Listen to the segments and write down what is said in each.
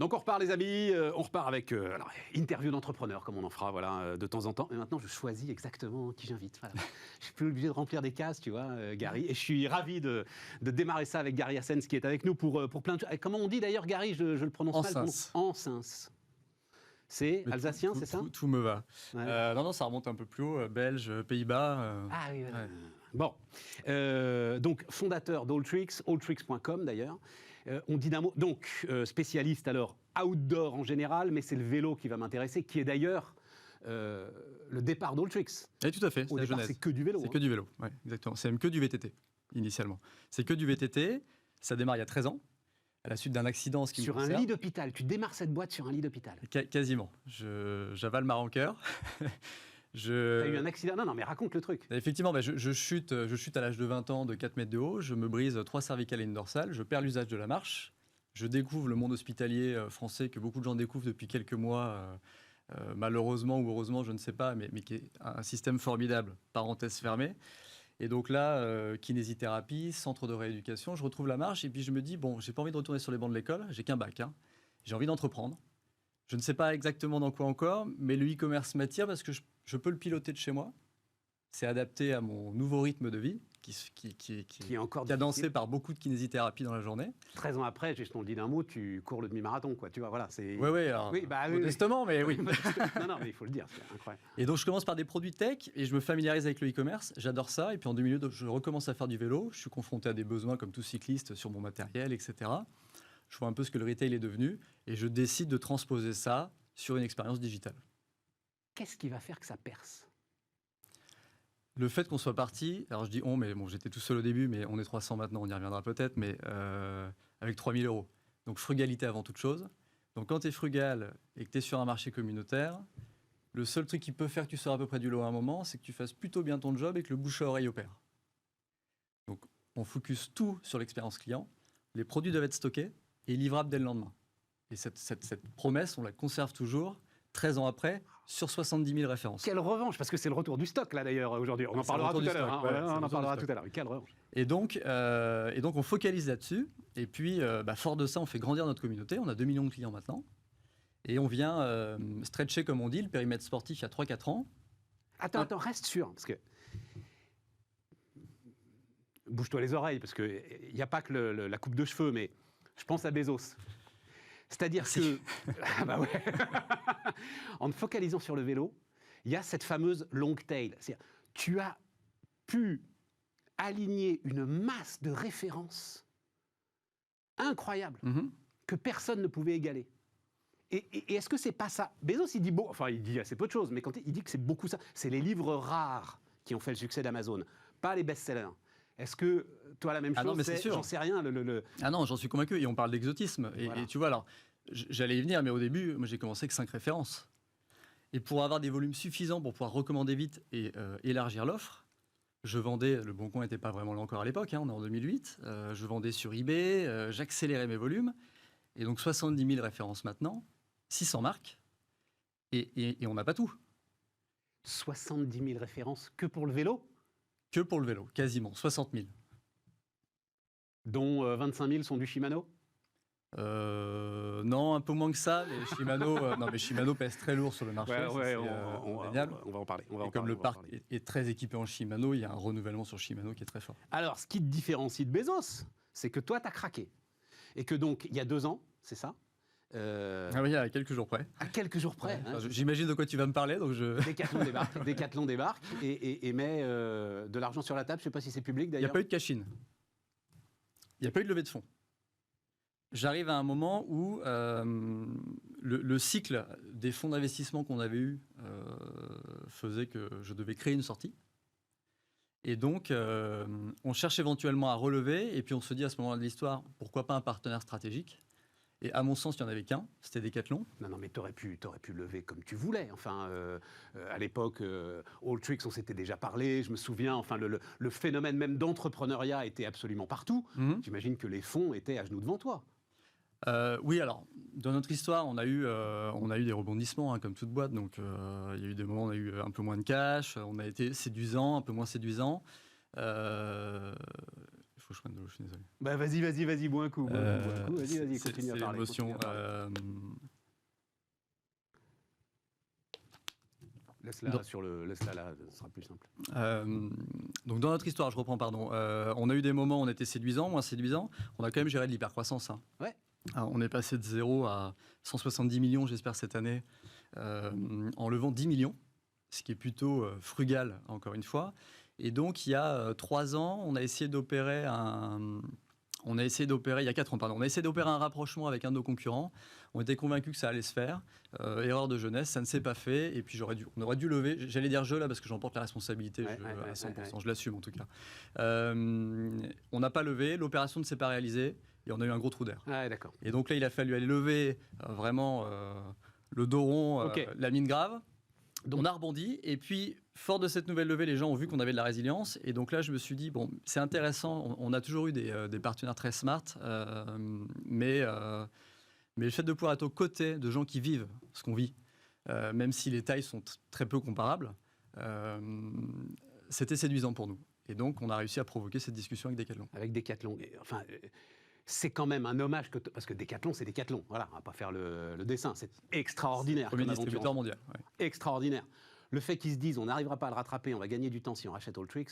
Donc on repart les amis, on repart avec alors, interview d'entrepreneur comme on en fera voilà, de temps en temps. Et maintenant je choisis exactement qui j'invite. Voilà. Je suis plus obligé de remplir des cases, tu vois, Gary. Et je suis ravi de démarrer ça avec Gary Hassens qui est avec nous pour plein de choses. Comment on dit d'ailleurs Gary, je le prononce mal. Hassens. C'est alsacien, c'est ça? Tout me va. Ouais. Non, ça remonte un peu plus haut, Belge, Pays-Bas. Ah oui, ouais. Bon. Donc, fondateur d'Alltricks, alltricks.com d'ailleurs. On dit d'un mot. Donc, spécialiste alors outdoor en général, mais c'est le vélo qui va m'intéresser, qui est d'ailleurs le départ d'Alltricks. Oui, tout à fait. Au départ, c'est que du vélo. C'est que du vélo, ouais, exactement. C'est même que du VTT, initialement. C'est que du VTT. Ça démarre il y a 13 ans. À la suite d'un accident, ce qui sur me un concerne. lit d'hôpital. Tu démarres cette boîte sur un lit d'hôpital. Quasiment. J'avale ma rancœur. T'as eu un accident? Non, mais raconte le truc. Effectivement, je chute à l'âge de 20 ans de 4 mètres de haut. Je me brise 3 cervicales et une dorsale. Je perds l'usage de la marche. Je découvre le monde hospitalier français que beaucoup de gens découvrent depuis quelques mois. Malheureusement ou heureusement, je ne sais pas, mais qui est un système formidable, parenthèse fermée. Et donc là, kinésithérapie, centre de rééducation, je retrouve la marche et puis je me dis, bon, j'ai pas envie de retourner sur les bancs de l'école, j'ai qu'un bac, hein. J'ai envie d'entreprendre. Je ne sais pas exactement dans quoi encore, mais le e-commerce m'attire parce que je peux le piloter de chez moi. C'est adapté à mon nouveau rythme de vie, qui est encore cadencé par beaucoup de kinésithérapie dans la journée. 13 ans après, je te le dis d'un mot, tu cours le demi-marathon, quoi. Tu vois, voilà, c'est... Oui, modestement, mais oui. non, mais il faut le dire, c'est incroyable. Et donc, je commence par des produits tech et je me familiarise avec le e-commerce. J'adore ça. Et puis, en 2002, je recommence à faire du vélo. Je suis confronté à des besoins comme tout cycliste sur mon matériel, etc. Je vois un peu ce que le retail est devenu et je décide de transposer ça sur une expérience digitale. Qu'est-ce qui va faire que ça perce? Le fait qu'on soit parti, alors je dis on, mais bon, j'étais tout seul au début, mais on est 300 maintenant, on y reviendra peut-être, mais avec 3 000 €. Donc frugalité avant toute chose. Donc quand tu es frugal et que tu es sur un marché communautaire, le seul truc qui peut faire que tu sors à peu près du lot à un moment, c'est que tu fasses plutôt bien ton job et que le bouche à oreille opère. Donc on focus tout sur l'expérience client, les produits doivent être stockés et livrables dès le lendemain. Et cette promesse, on la conserve toujours. 13 ans après, sur 70 000 références. Quelle revanche, parce que c'est le retour du stock, là, d'ailleurs, aujourd'hui. On en parlera tout à l'heure. On en parlera tout à l'heure. Quelle revanche. Et donc, on focalise là-dessus. Et puis, fort de ça, on fait grandir notre communauté. On a 2 millions de clients maintenant. Et on vient stretcher, comme on dit, le périmètre sportif il y a 3-4 ans. Attends, reste sûr, parce que... Bouge-toi les oreilles, parce qu'il n'y a pas que la coupe de cheveux, mais je pense à Bezos. C'est-à-dire que, bah ouais. En te focalisant sur le vélo, il y a cette fameuse long tail. C'est-à-dire, tu as pu aligner une masse de références incroyables que personne ne pouvait égaler. Et est-ce que c'est pas ça? Bezos, il dit il dit assez peu de choses, mais quand il dit que c'est beaucoup ça, c'est les livres rares qui ont fait le succès d'Amazon, pas les best-sellers. Est-ce que toi, la même chose? Non, mais c'est sûr. J'en sais rien. Ah non, j'en suis convaincu. Et on parle d'exotisme. Voilà. Et tu vois, alors, j'allais y venir, mais au début, moi, j'ai commencé avec 5 références. Et pour avoir des volumes suffisants pour pouvoir recommander vite et élargir l'offre, je vendais, Le Bon Coin n'était pas vraiment là encore à l'époque, hein, on est en 2008, je vendais sur eBay, j'accélérais mes volumes. Et donc, 70 000 références maintenant, 600 marques, et on n'a pas tout. 70 000 références que pour le vélo? Que pour le vélo, quasiment, 60 000. Dont 25 000 sont du Shimano? Non, un peu moins que ça. Mais Shimano pèse très lourd sur le marché. On va en parler. Comme le parc est très équipé en Shimano, il y a un renouvellement sur Shimano qui est très fort. Alors, ce qui te différencie de Bezos, c'est que toi, tu as craqué. Et que donc, il y a 2 ans, c'est ça? Ah oui, à quelques jours près. À quelques jours près. Ouais. Hein. J'imagine de quoi tu vas me parler. Donc Decathlon débarque et met de l'argent sur la table. Je ne sais pas si c'est public Il d'ailleurs. n'y a pas eu de cash-in. Il n'y a pas eu de levée de fonds. J'arrive à un moment où le cycle des fonds d'investissement qu'on avait eu faisait que je devais créer une sortie. Et donc, on cherche éventuellement à relever. Et puis, on se dit à ce moment-là de l'histoire, pourquoi pas un partenaire stratégique? Et à mon sens, il n'y en avait qu'un, c'était Decathlon. Non, mais tu aurais pu lever comme tu voulais. Enfin, à l'époque, Alltricks, on s'était déjà parlé. Je me souviens, enfin, le phénomène même d'entrepreneuriat était absolument partout. J'imagine que les fonds étaient à genoux devant toi. Oui, alors, dans notre histoire, on a eu des rebondissements, hein, comme toute boîte. Donc, il y a eu des moments où on a eu un peu moins de cash, on a été séduisant, un peu moins séduisant. Il faut que je même de l'eau, je suis désolé. Bah vas-y, bois un coup. Vas-y, continue à parler. L'émotion. Laisse-la là, ce sera plus simple. Donc dans notre histoire, je reprends, pardon, on a eu des moments où on était séduisants, moins séduisants. On a quand même géré de l'hypercroissance. Hein. Ouais. Alors, on est passé de 0 à 170 millions, j'espère, cette année, en levant 10 millions, ce qui est plutôt frugal, encore une fois. Et donc, il y a 3 ans, on a essayé d'opérer il y a 4 ans, pardon. On a essayé d'opérer un rapprochement avec un de nos concurrents. On était convaincus que ça allait se faire. Erreur de jeunesse, ça ne s'est pas fait. Et puis on aurait dû lever. J'allais dire là parce que j'en porte la responsabilité à 100%. Je l'assume en tout cas. On n'a pas levé. L'opération ne s'est pas réalisée. Et on a eu un gros trou d'air. Ah, d'accord. Et donc là, il a fallu aller lever vraiment le dos rond, la mine grave. Donc, on a rebondi. Et puis, fort de cette nouvelle levée, les gens ont vu qu'on avait de la résilience. Et donc là, je me suis dit, bon, c'est intéressant. On a toujours eu des partenaires très smart. Mais le fait de pouvoir être aux côtés de gens qui vivent ce qu'on vit, même si les tailles sont très peu comparables, c'était séduisant pour nous. Et donc, on a réussi à provoquer cette discussion avec Decathlon. Avec Decathlon. Enfin, c'est quand même un hommage, parce que Decathlon, c'est Decathlon. Voilà, on va pas faire le dessin. C'est extraordinaire. Premier distributeur mondial. Ouais. Extraordinaire. Le fait qu'ils se disent, on n'arrivera pas à le rattraper, on va gagner du temps si on rachète Alltricks,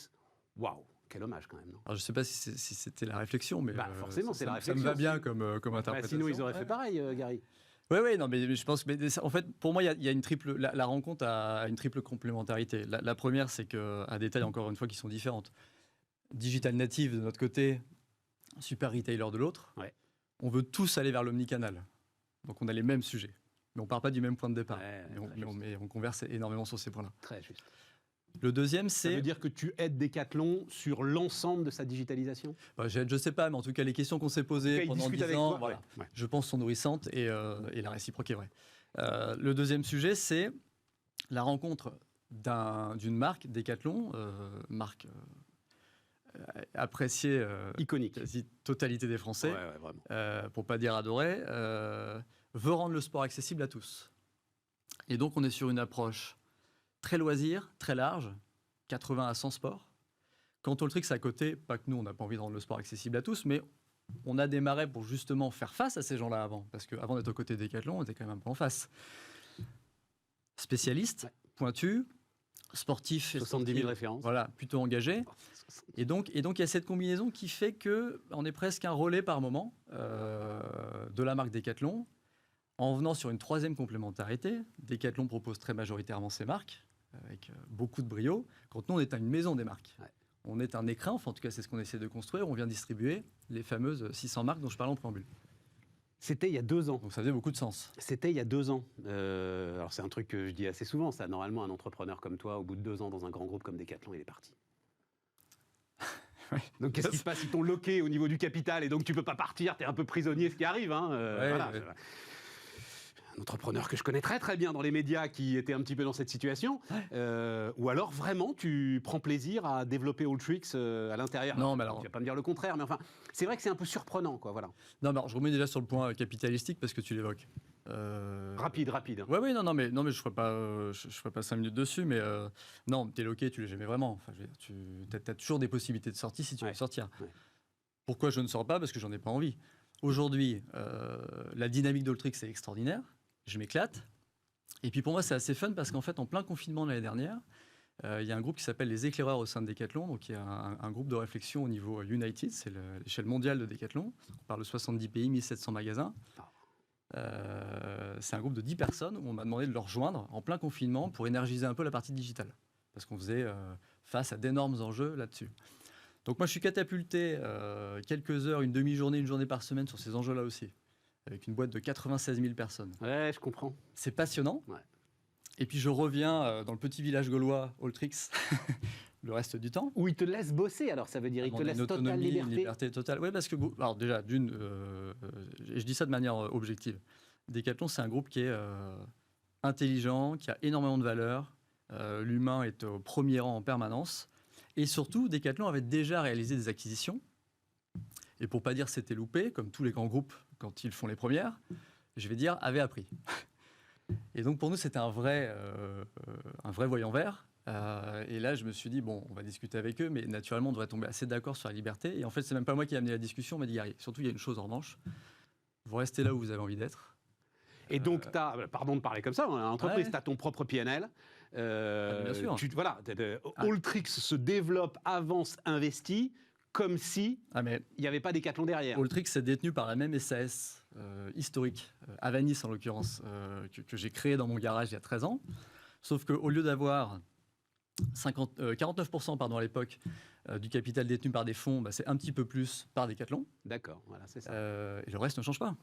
waouh, quel hommage quand même. Non? Alors, je ne sais pas si c'était la réflexion, mais forcément, c'est la réflexion. Ça me va bien comme interprétation. Sinon, ils auraient fait pareil, Gary. Oui, non, mais je pense que, en fait, pour moi, il y a une triple. La rencontre a une triple complémentarité. La première, c'est qu'à des tailles, encore une fois, qui sont différentes. Digital native de notre côté, super retailer de l'autre. Ouais. On veut tous aller vers l'omnicanal. Donc, on a les mêmes sujets. Mais on ne part pas du même point de départ. Mais on converse énormément sur ces points-là. Très juste. Le deuxième, c'est... Ça veut dire que tu aides Decathlon sur l'ensemble de sa digitalisation ? Je ne sais pas, mais en tout cas, les questions qu'on s'est posées pendant 10 ans, voilà, je pense, sont nourrissantes et la réciproque est vraie. Le deuxième sujet, c'est la rencontre d'une marque, Decathlon, marque appréciée, iconique, quasi totalité des Français, pour ne pas dire adorée, veut rendre le sport accessible à tous. Et donc, on est sur une approche très loisir, très large, 80 à 100 sports. Quant au Alltricks à côté, pas que nous, on n'a pas envie de rendre le sport accessible à tous, mais on a démarré pour justement faire face à ces gens-là avant. Parce qu'avant d'être aux côtés de Decathlon, on était quand même un peu en face. Spécialiste, pointu, sportif. 70 000 références. Voilà, plutôt engagé. Et donc, il y a cette combinaison qui fait qu'on est presque un relais par moment de la marque Decathlon. En venant sur une troisième complémentarité, Decathlon propose très majoritairement ses marques, avec beaucoup de brio, quand nous, on est une maison des marques. Ouais. On est un écrin, enfin en tout cas c'est ce qu'on essaie de construire, on vient distribuer les fameuses 600 marques dont je parlais en préambule. C'était il y a 2 ans. Donc ça faisait beaucoup de sens. C'était il y a 2 ans. Alors c'est un truc que je dis assez souvent, ça. Normalement, un entrepreneur comme toi, au bout de 2 ans dans un grand groupe comme Decathlon, il est parti. Ouais. Donc qu'est-ce qui se passe ? Ils t'ont loqué au niveau du capital et donc tu peux pas partir, tu es un peu prisonnier, ce qui arrive. Hein. Voilà. Un entrepreneur que je connais très très bien dans les médias qui était un petit peu dans cette situation, ou alors vraiment tu prends plaisir à développer Alltricks à l'intérieur. Non, mais alors... Tu vas pas me dire le contraire, mais enfin, c'est vrai que c'est un peu surprenant, quoi, voilà. Non, mais alors, je remets déjà sur le point capitalistique parce que tu l'évoques. Rapide. Hein. Oui, non, mais je ferai pas 5 minutes dessus, mais non, t'es loqué, tu l'es jamais vraiment. Enfin, tu as toujours des possibilités de sortie si tu veux sortir. Ouais. Pourquoi je ne sors pas ? Parce que j'en ai pas envie. Aujourd'hui, la dynamique d'Alltricks est extraordinaire. Je m'éclate. Et puis pour moi, c'est assez fun parce qu'en fait, en plein confinement de l'année dernière, il y a un groupe qui s'appelle les éclaireurs au sein de Decathlon. Donc il y a un groupe de réflexion au niveau United, c'est l'échelle mondiale de Decathlon. On parle de 70 pays, 1700 magasins. C'est un groupe de 10 personnes où on m'a demandé de leur rejoindre en plein confinement pour énergiser un peu la partie digitale. Parce qu'on faisait face à d'énormes enjeux là-dessus. Donc moi, je suis catapulté quelques heures, une demi-journée, une journée par semaine sur ces enjeux-là aussi. Avec une boîte de 96 000 personnes. Ouais, je comprends. C'est passionnant. Ouais. Et puis je reviens dans le petit village gaulois, Alltricks, le reste du temps. Où ils te laissent bosser, alors ça veut dire ils te laissent totale liberté. Une liberté totale. Oui, parce que, alors déjà, je dis ça de manière objective. Decathlon, c'est un groupe qui est intelligent, qui a énormément de valeur. L'humain est au premier rang en permanence. Et surtout, Decathlon avait déjà réalisé des acquisitions. Et pour ne pas dire c'était loupé, comme tous les grands groupes, quand ils font les premières, je vais dire, avait appris. Et donc pour nous, c'était un vrai voyant vert. Et là, je me suis dit, bon, on va discuter avec eux, mais naturellement, on devrait tomber assez d'accord sur la liberté. Et en fait, c'est même pas moi qui ai amené la discussion, on m'a dit, Gary, surtout, il y a une chose en revanche, vous restez là où vous avez envie d'être. Et donc, pardon de parler comme ça, en entreprise, Ouais. tu as ton propre PNL. Bien sûr. Voilà, Alltrix se développe, avance, investit, comme si Mais il n'y avait pas Decathlon derrière. Alltrix est détenu par la même SAS historique, Avanis en l'occurrence, que j'ai créé dans mon garage il y a 13 ans. Sauf qu'au lieu d'avoir 49% à l'époque du capital détenu par des fonds, c'est un petit peu plus par Decathlon. D'accord, voilà, c'est ça. Et le reste ne change pas.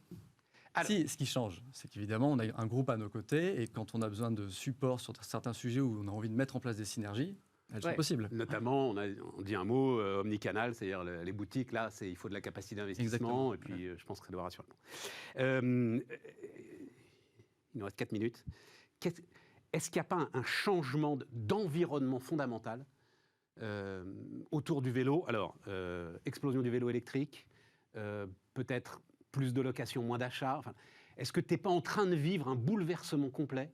Alors, Si, ce qui change, c'est qu'évidemment, on a un groupe à nos côtés, et quand on a besoin de support sur certains sujets où on a envie de mettre en place des synergies, elles sont possibles. Notamment, on dit un mot, omnicanal, c'est-à-dire les boutiques, là, il faut de la capacité d'investissement, et puis je pense que ça doit rassurer. Il nous reste 4 minutes. Est-ce qu'il n'y a pas un changement d'environnement fondamental autour du vélo? Alors, explosion du vélo électrique, peut-être plus de location, moins d'achat. Enfin, est-ce que tu n'es pas en train de vivre un bouleversement complet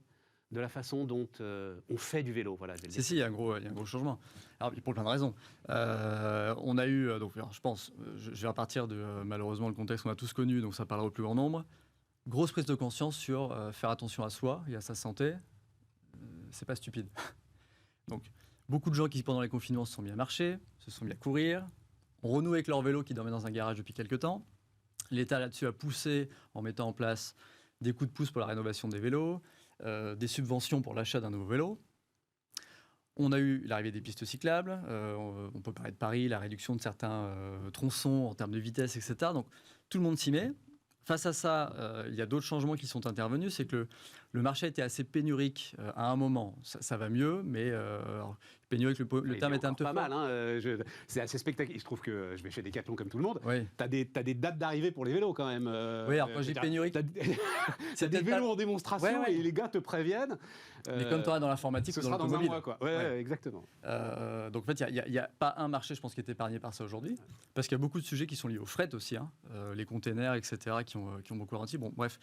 de la façon dont on fait du vélo? Voilà, il y a un gros changement. Alors, pour plein de raisons. On a eu, je pense, je vais repartir de malheureusement le contexte qu'on a tous connu, donc ça parlera au plus grand nombre. Grosse prise de conscience sur faire attention à soi et à sa santé. C'est pas stupide. Donc, beaucoup de gens qui, pendant les confinements, se sont mis à marcher, se sont mis à courir, ont renoué avec leur vélo qui dormait dans un garage depuis quelques temps. L'État, là-dessus, a poussé en mettant en place des coups de pouce pour la rénovation des vélos, des subventions pour l'achat d'un nouveau vélo. On a eu l'arrivée des pistes cyclables. On peut parler de Paris, la réduction de certains tronçons en termes de vitesse, etc. Donc, tout le monde s'y met. Face à ça, il y a d'autres changements qui sont intervenus. C'est que le marché était assez pénurique à un moment. Ça va mieux, mais pénurique, le terme est un peu pas fort. mal. Hein, c'est assez spectaculaire. Il se trouve que je vais chez Decathlon comme tout le monde. Oui. Tu as des dates d'arrivée pour les vélos quand même. Oui, alors quand j'ai pénurique, c'est des vélos en démonstration et les gars te préviennent. Mais comme tu auras dans l'informatique, ce sera dans un mois, quoi. Ouais. Exactement. Donc en fait, il n'y a pas un marché, je pense, qui est épargné par ça aujourd'hui, parce qu'il y a beaucoup de sujets qui sont liés au fret aussi, les containers, etc., qui ont beaucoup ralenti. Bon, bref.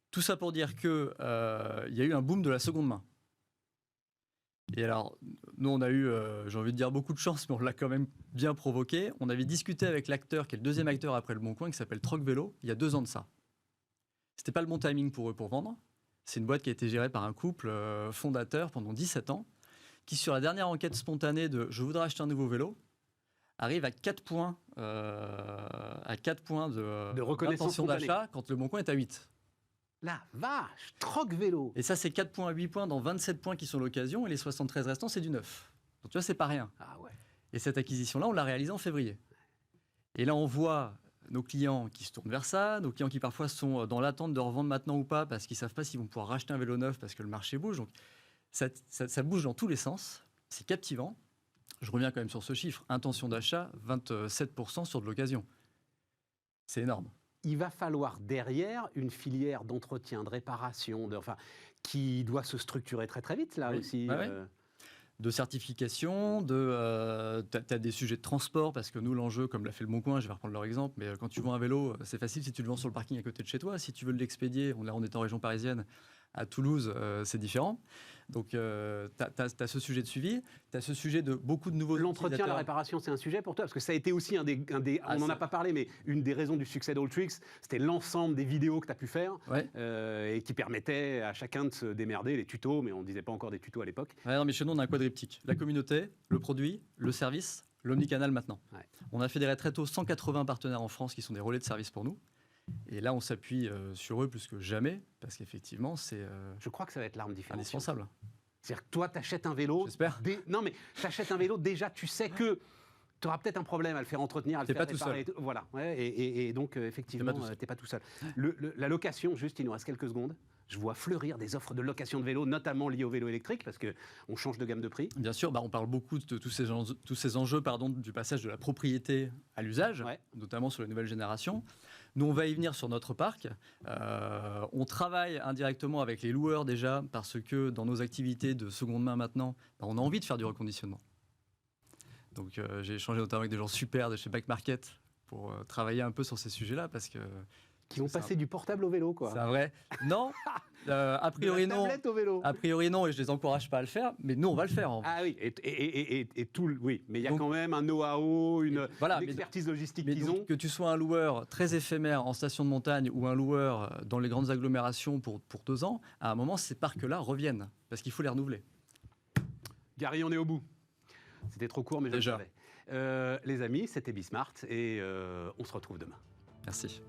Tout ça pour dire qu'il y a eu un boom de la seconde main. Et alors, nous, on a eu, j'ai envie de dire, beaucoup de chance, mais on l'a quand même bien provoqué. On avait discuté avec l'acteur, qui est le deuxième acteur après Le Bon Coin, qui s'appelle Troc Vélo, il y a 2 ans de ça. C'était pas le bon timing pour eux pour vendre. C'est une boîte qui a été gérée par un couple fondateur pendant 17 ans, qui, sur la dernière enquête spontanée de « je voudrais acheter un nouveau vélo », arrive à 4 points, de reconnaissance d'achat, quand Le Bon Coin est à 8. La vache, Troc Vélo. Et ça, c'est 4 points à 8 points dans 27 points qui sont l'occasion, et les 73 restants, c'est du 9. Donc tu vois, c'est pas rien. Ah ouais. Et cette acquisition-là, on l'a réalisée en février. Et là, on voit nos clients qui se tournent vers ça, nos clients qui parfois sont dans l'attente de revendre maintenant ou pas, parce qu'ils ne savent pas s'ils vont pouvoir racheter un vélo neuf, parce que le marché bouge. Donc ça bouge dans tous les sens. C'est captivant. Je reviens quand même sur ce chiffre. Intention d'achat, 27% sur de l'occasion. C'est énorme. Il va falloir derrière une filière d'entretien, de réparation, qui doit se structurer très très vite là aussi. De certification, tu as des sujets de transport, parce que nous, l'enjeu, comme l'a fait Le Bon Coin, je vais reprendre leur exemple, mais quand tu vends un vélo, c'est facile si tu le vends sur le parking à côté de chez toi. Si tu veux l'expédier, là on est en région parisienne, à Toulouse, c'est différent. Donc, tu as ce sujet de suivi, tu as ce sujet de beaucoup de nouveaux... L'entretien, la réparation, c'est un sujet pour toi? Parce que ça a été aussi on n'en a pas parlé, mais une des raisons du succès d'Alltrix, c'était l'ensemble des vidéos que tu as pu faire et qui permettaient à chacun de se démerder, les tutos, mais on ne disait pas encore des tutos à l'époque. Non, mais chez nous, on a un quadriptyque. La communauté, le produit, le service, l'omnicanal maintenant. On a fédéré très tôt 180 partenaires en France qui sont des relais de service pour nous. Et là, on s'appuie sur eux plus que jamais, parce qu'effectivement, c'est je crois que ça va être l'arme différenciante. Indispensable. C'est-à-dire que toi, tu achètes un vélo. J'espère. Non, mais tu achètes un vélo, déjà, tu sais que tu auras peut-être un problème à le faire entretenir, à le faire réparer. Tout seul. Voilà. Et donc, effectivement, tu n'es pas tout seul. La location, juste, il nous reste quelques secondes. Je vois fleurir des offres de location de vélo, notamment liées au vélo électrique, parce qu'on change de gamme de prix. Bien sûr, on parle beaucoup de tous ces enjeux du passage de la propriété à l'usage, notamment sur les nouvelles générations. Nous, on va y venir sur notre parc. On travaille indirectement avec les loueurs déjà, parce que dans nos activités de seconde main maintenant, on a envie de faire du reconditionnement. Donc j'ai échangé notamment avec des gens super de chez Back Market pour travailler un peu sur ces sujets-là, parce que Qui ont passé du portable au vélo, quoi. C'est un vrai. Non, a priori de la non. tablette au vélo. A priori non, et je les encourage pas à le faire, mais nous on va le faire. Ah oui, et tout, oui, mais il y a Donc, quand même un know-how, une voilà, expertise logistique mais qu'ils donc, ont. que tu sois un loueur très éphémère en station de montagne ou un loueur dans les grandes agglomérations pour 2 ans, à un moment ces parcs-là reviennent, parce qu'il faut les renouveler. Gary, on est au bout. C'était trop court, mais je le Déjà. savais. Les amis, c'était Bismart et on se retrouve demain. Merci.